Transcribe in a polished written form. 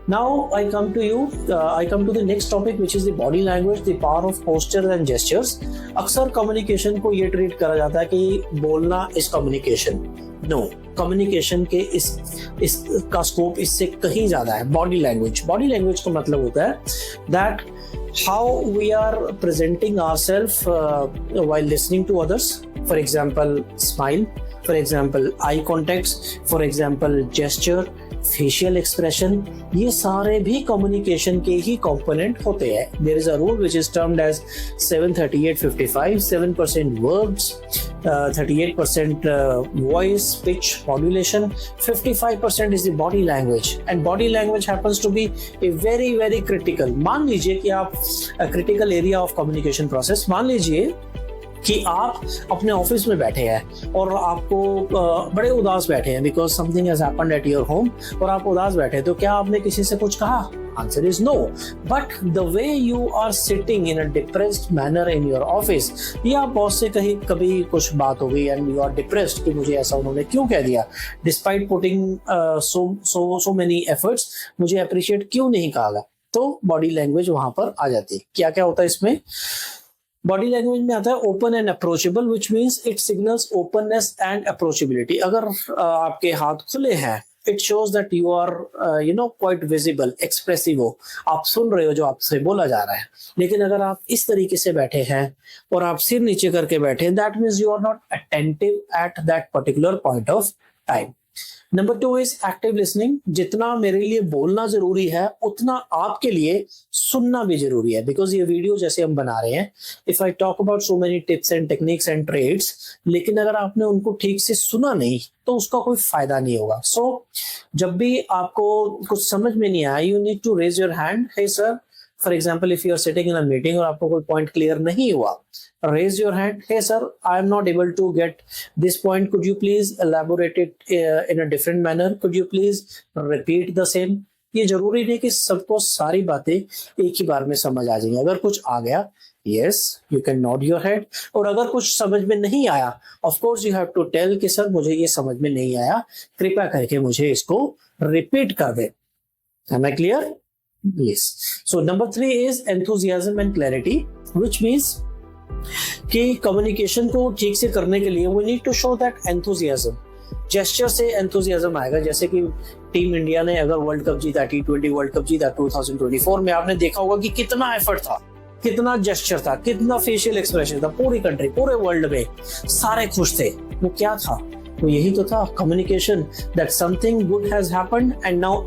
Now I come to you. I come to the next topic, which is the body language, the power of postures and gestures. अक्सर communication को ये treat करा जाता है कि बोलना इज कम्युनिकेशन. नो, कम्युनिकेशन के इस का स्कोप इससे कहीं ज्यादा है. बॉडी लैंग्वेज का मतलब होता है that how we are presenting ourself while listening to others. For example smile, for example eye contact, for example gesture, facial expression, ये सारे भी कम्युनिकेशन के ही कंपोनेंट होते हैं. There is a rule which is termed as 738-55. 7% words, 38% voice pitch modulation, 55% is the body language, and body language happens to be a very very critical. मान लीजिए कि आप critical area of communication process, मान लीजिए कि आप अपने office में बैठे हैं और आपको बड़े उदास बैठे हैं because something has happened at your home, और आप उदास बैठे हैं, तो क्या आपने किसी से कुछ कहा? Answer is no. But the way you are sitting in a depressed manner in your office, या बॉस से कहीं कभी कुछ बात हो गई एंड यू आर डिप्रेस्ड कि मुझे ऐसा उन्होंने क्यों कह दिया, despite putting so many efforts, मुझे अप्रिशिएट क्यों नहीं कहा गया. तो बॉडी लैंग्वेज वहां पर आ जाती है. क्या क्या होता है इसमें? बॉडी लैंग्वेज में आता है open and approachable, which means it signals openness and approachability. अगर आपके हाथ खुले हैं, it shows that you are quite visible, expressive हो, आप सुन रहे हो जो आपसे बोला जा रहा है. लेकिन अगर आप इस तरीके से बैठे हैं और आप सिर नीचे करके बैठे हैं, that means you are not attentive at that particular point of time. Number 2 is active listening. जितना मेरे लिए बोलना जरूरी है उतना आपके लिए सुनना भी जरूरी है. बिकॉज ये वीडियो जैसे हम बना रहे हैं, if I talk about so many tips and techniques and trades, लेकिन अगर आपने उनको ठीक से सुना नहीं तो उसका कोई फायदा नहीं होगा. सो जब भी आपको कुछ समझ में नहीं आया, you need to raise your hand. Hey sir, for example if you are sitting in a meeting और आपको कोई पॉइंट क्लियर नहीं हुआ, raise your hand. Hey sir, I am not able to get this point, could you please elaborate it in a different manner, could you please repeat the same. ये जरूरी नहीं कि सबको सारी बातें एक ही बार में समझ आ जाएंगी. अगर कुछ आ गया, yes you can nod your head, और अगर कुछ समझ में नहीं आया, of course you have to tell कि सर मुझे ये समझ में नहीं आया, कृपया करके मुझे इसको रिपीट कर दे. Am I clear? Yes. So number 3 is enthusiasm and clarity, which means कि कम्युनिकेशन को ठीक से करने के लिए we need to show that enthusiasm. Gesture से एंथुसियाज्म आएगा. जैसे कि टीम इंडिया ने अगर वर्ल्ड कप जीता, T20 वर्ल्ड कप जीता 2024 में, आपने देखा होगा कि कितना एफर्ट था, कितना जेस्चर था, कितना फेशियल एक्सप्रेशन था. पूरी कंट्री, पूरे वर्ल्ड में सारे खुश थे. वो क्या था? वो यही तो था, communication, that something good has happened and now